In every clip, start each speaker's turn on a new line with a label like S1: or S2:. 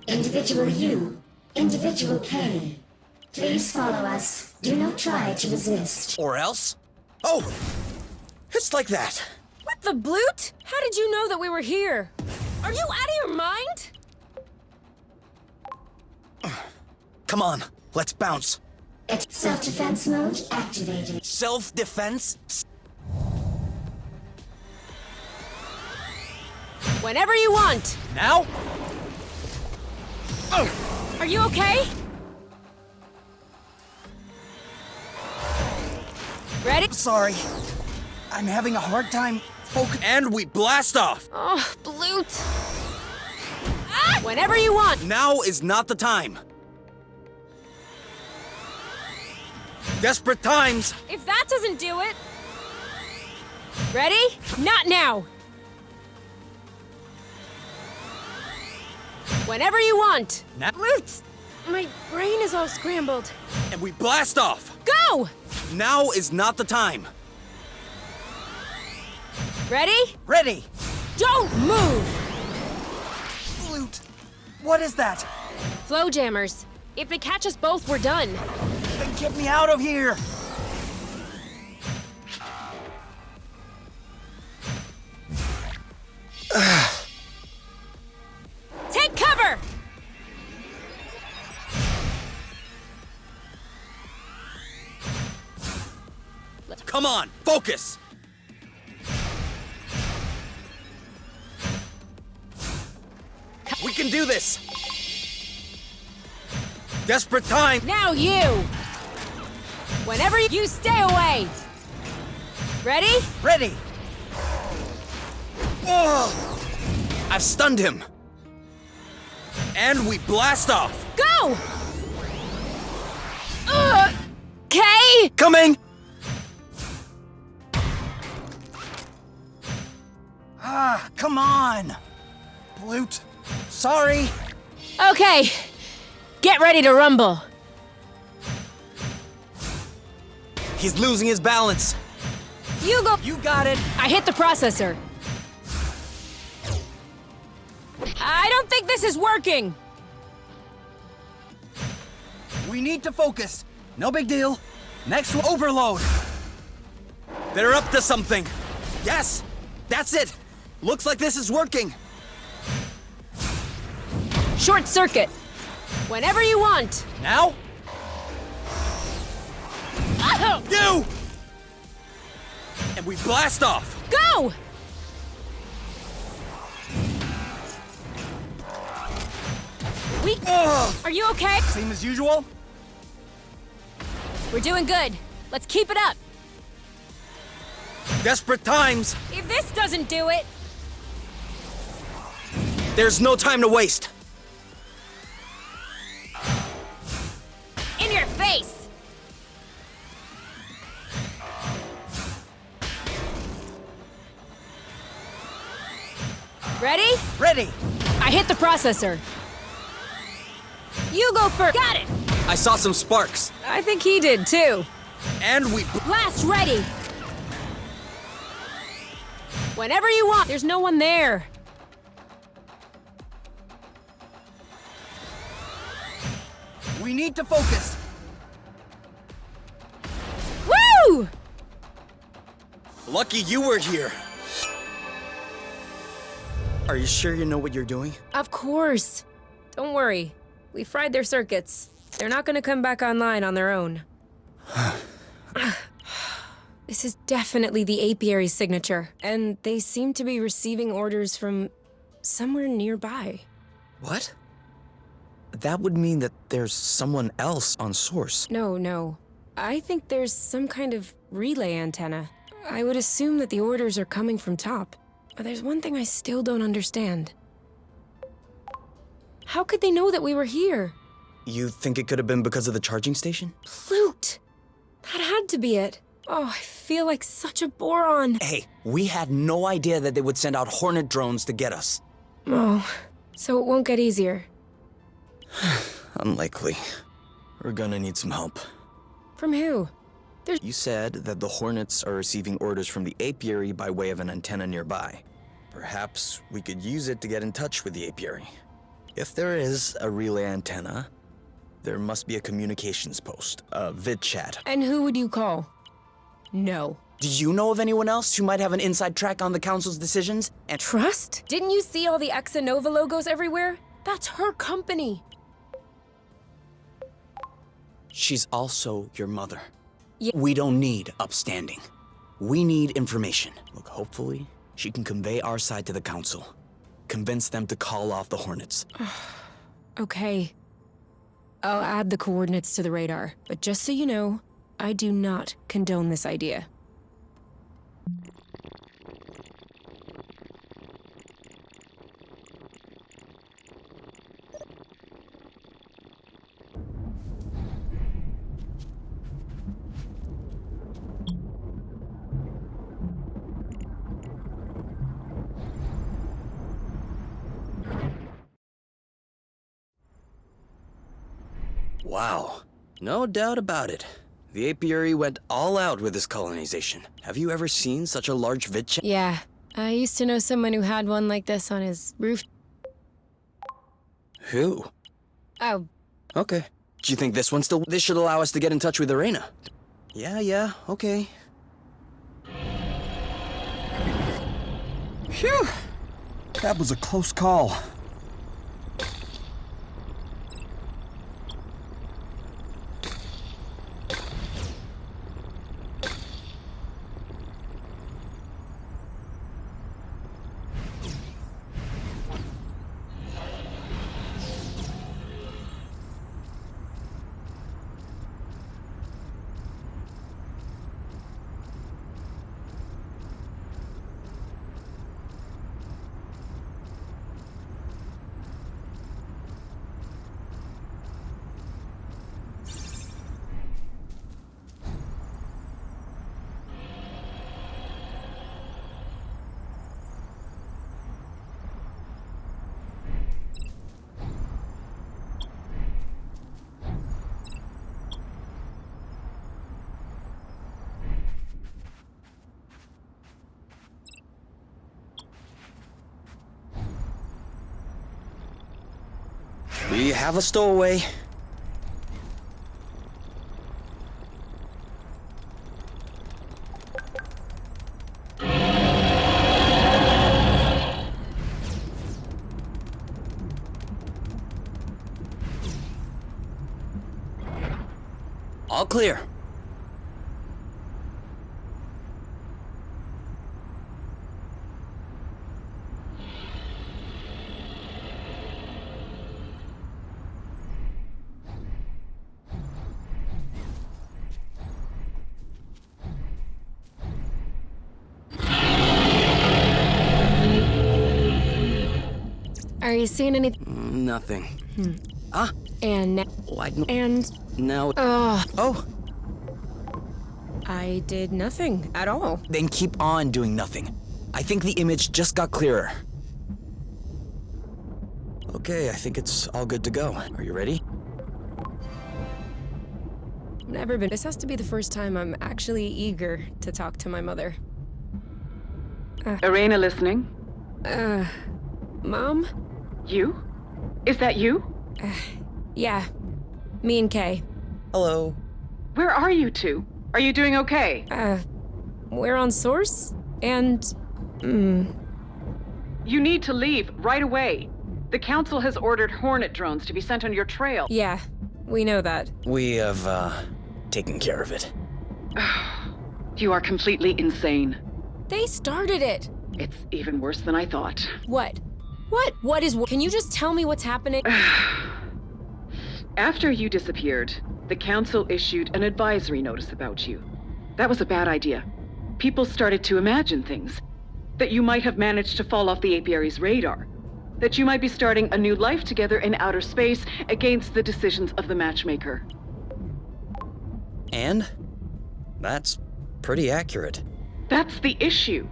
S1: Individual U, Individual K. Please follow us. Do not try to resist.
S2: Or else? Oh! It's like that.
S3: What the bloot? How did you know that we were here? Are you out of your mind?
S2: Come on, let's bounce.
S1: Self-defense mode activated.
S2: Self-defense?
S3: Whenever you want.
S2: Now?
S3: Are you okay? Ready?
S2: Sorry. I'm having a hard time focusing. And we blast off.
S3: Oh, bloot. Ah! Whenever you want.
S2: Now is not the time. Desperate times.
S3: If that doesn't do it. Ready? Not now. Whenever you want.
S2: Now.
S3: Bloot! My brain is all scrambled.
S2: And we blast off.
S3: Go!
S2: Now is not the time.
S3: Ready?
S2: Ready.
S3: Don't move!
S2: Flute. What is that?
S3: Flow jammers. If they catch us both, we're done.
S2: Then get me out of here.
S3: Take cover!
S2: Come on, focus. We can do this. Desperate time.
S3: Now you! Whenever you stay away! Ready?
S2: Ready. Oh, I've stunned him. And we blast off.
S3: Go! Okay!
S2: Coming. Ah, come on. Blute. Sorry.
S3: Okay. Get ready to rumble.
S2: He's losing his balance.
S3: You go.
S2: You got it.
S3: I hit the processor. I don't think this is working.
S2: We need to focus. No big deal. Next overload. They're up to something. Yes, that's it. Looks like this is working.
S3: Short circuit. Whenever you want.
S2: Now?
S3: Oh!
S2: You! And we blast off.
S3: Go! We... Are you okay?
S2: Same as usual?
S3: We're doing good. Let's keep it up.
S2: Desperate times.
S3: If this doesn't do it...
S2: There's no time to waste.
S3: In your face! Ready?
S2: Ready.
S3: I hit the processor. You go first. Got it!
S2: I saw some sparks.
S3: I think he did too.
S2: And we...
S3: Blast ready! Whenever you want. There's no one there.
S2: We need to focus.
S3: Woo!
S2: Lucky you were here. Are you sure you know what you're doing?
S3: Of course. Don't worry. We fried their circuits. They're not gonna come back online on their own. This is definitely the apiary's signature, and they seem to be receiving orders from somewhere nearby.
S2: What? That would mean that there's someone else on source.
S3: No. I think there's some kind of relay antenna. I would assume that the orders are coming from top. But there's one thing I still don't understand. How could they know that we were here?
S2: You think it could have been because of the charging station?
S3: Plute! That had to be it. Oh, I feel like such a boron.
S2: Hey, we had no idea that they would send out hornet drones to get us.
S3: Oh, so it won't get easier.
S2: Unlikely. We're gonna need some help.
S3: From who?
S2: You said that the hornets are receiving orders from the apiary by way of an antenna nearby. Perhaps we could use it to get in touch with the apiary. If there is a relay antenna, there must be a communications post, a vid chat.
S3: And who would you call? No.
S2: Do you know of anyone else who might have an inside track on the Council's decisions? And
S3: Trust? Didn't you see all the X and Nova logos everywhere? That's her company.
S2: she's also your mother.
S3: Yeah.
S2: We don't need upstanding. We need information. Look, hopefully, she can convey our side to the Council. Convince them to call off the Hornets.
S3: Okay. I'll add the coordinates to the radar, but just so you know, I do not condone this idea.
S2: Wow. No doubt about it. The apiary went all out with this colonization. Have you ever seen such a large vid chat?
S3: Yeah, I used to know someone who had one like this on his roof.
S2: Who?
S3: Oh,
S2: Okay. Do you think this should allow us to get in touch with Arena? Yeah, okay. Phew! That was a close call. We have a stowaway. All clear.
S3: are you seeing anything?
S2: Nothing.
S3: And
S2: Now.
S3: oh,
S2: Oh,
S3: I did nothing at all.
S2: then keep on doing nothing. I think the image just got clearer. Okay, I think it's all good to go. Are you ready?
S3: Never been. This has to be the first time I'm actually eager to talk to my mother.
S4: Arena listening?
S3: Mom?
S4: You? Is that you?
S3: Yeah, me and Kay.
S2: Hello.
S4: Where are you two? Are you doing okay?
S3: We're on Source, and
S4: You need to leave right away. The Council has ordered Hornet drones to be sent on your trail.
S3: yeah, we know that.
S2: We have, taken care of it.
S4: You are completely insane.
S3: They started it.
S4: It's even worse than I thought.
S3: What? What is? Can you just tell me what's happening?
S4: After you disappeared, the Council issued an advisory notice about you. That was a bad idea. People started to imagine things. That you might have managed to fall off the apiary's radar. That you might be starting a new life together in outer space against the decisions of the matchmaker.
S2: And? That's pretty accurate.
S4: That's the issue.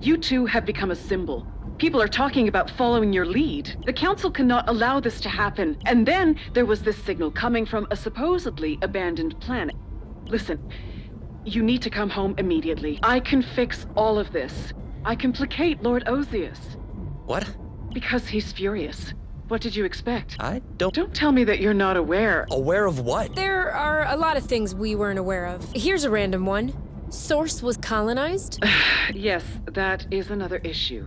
S4: You two have become a symbol. People are talking about following your lead. The Council cannot allow this to happen. And then there was this signal coming from a supposedly abandoned planet. Listen, you need to come home immediately. I can fix all of this. I can placate Lord Ozius.
S2: What?
S4: Because he's furious. What did you expect?
S2: I don't...
S4: Don't tell me that you're not aware.
S2: Aware of what?
S3: There are a lot of things we weren't aware of. Here's a random one. Source was colonized?
S4: Yes, that is another issue.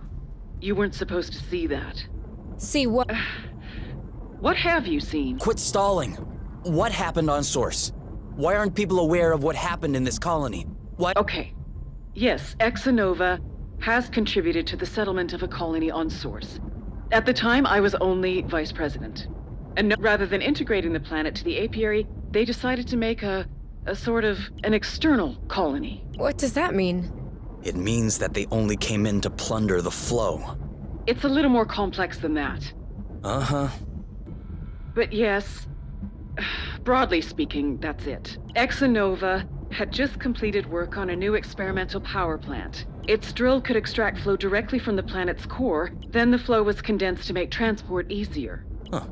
S4: You weren't supposed to see that.
S3: See what?
S4: What have you seen?
S2: Quit stalling. What happened on Source? Why aren't people aware of what happened in this colony? Why?
S4: Okay. Yes, Exanova has contributed to the settlement of a colony on Source. At the time, I was only vice president. And rather than integrating the planet to the apiary, they decided to make a sort of an external colony.
S3: What does that mean?
S2: It means that they only came in to plunder the flow.
S4: It's a little more complex than that.
S2: Uh-huh.
S4: But yes, broadly speaking, that's it. Exanova had just completed work on a new experimental power plant. Its drill could extract flow directly from the planet's core, then the flow was condensed to make transport easier.
S2: Huh.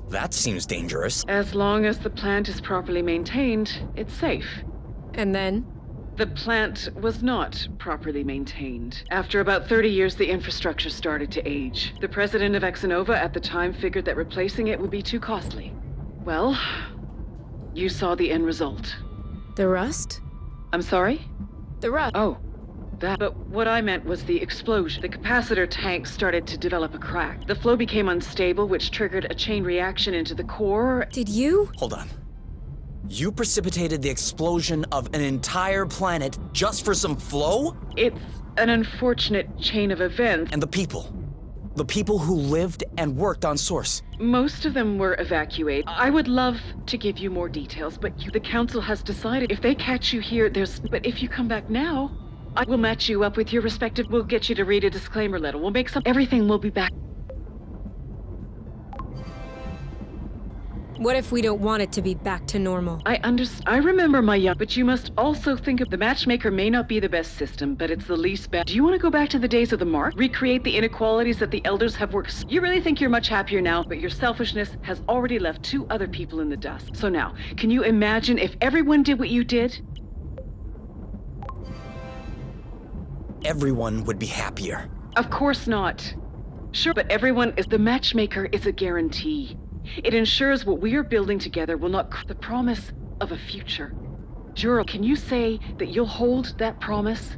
S2: That seems dangerous.
S4: As long as the plant is properly maintained, it's safe.
S3: And then?
S4: The plant was not properly maintained. After about 30 years, the infrastructure started to age. The president of Exanova at the time figured that replacing it would be too costly. Well, you saw the end result.
S3: The rust?
S4: I'm sorry?
S3: The rust.
S4: Oh, that. But what I meant was the explosion. The capacitor tank started to develop a crack. The flow became unstable, which triggered a chain reaction into the core.
S3: Did you?
S2: Hold on. You precipitated the explosion of an entire planet just for some flow?
S4: It's an unfortunate chain of events.
S2: And the people who lived and worked on Source.
S4: Most of them were evacuated. I would love to give you more details, but the council has decided if they catch you here, but if you come back now, I will match you up with your respective. We'll get you to read a disclaimer letter. We'll make everything will be back.
S3: What if we don't want it to be back to normal?
S4: I remember my young, but you must also think of the matchmaker may not be the best system, but it's the least bad. Do you want to go back to the days of the Mark? Recreate the inequalities that the elders have worked? You really think you're much happier now, but your selfishness has already left 2 other people in the dust. So now, can you imagine if everyone did what you did?
S2: Everyone would be happier.
S4: Of course not. Sure, but the matchmaker is a guarantee. It ensures what we are building together will not the promise of a future. Juro, can you say that you'll hold that promise?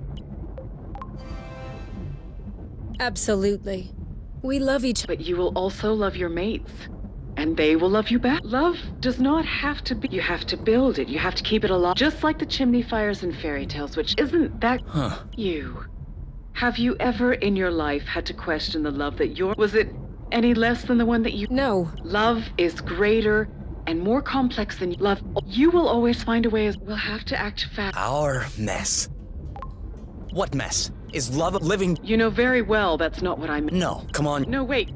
S3: Absolutely. We love each other.
S4: But you will also love your mates. And they will love you back. Love does not have to be. You have to build it. You have to keep it alive. Just like the chimney fires in fairy tales, which isn't that you. Have you ever in your life had to question the love that was it any less than the one that you...
S3: No.
S4: Love is greater and more complex than love. You will always find a way. We'll have to act fast.
S2: Our mess. What mess? Is love living...
S4: You know very well that's not what I meant.
S2: No, come on.
S4: No, wait.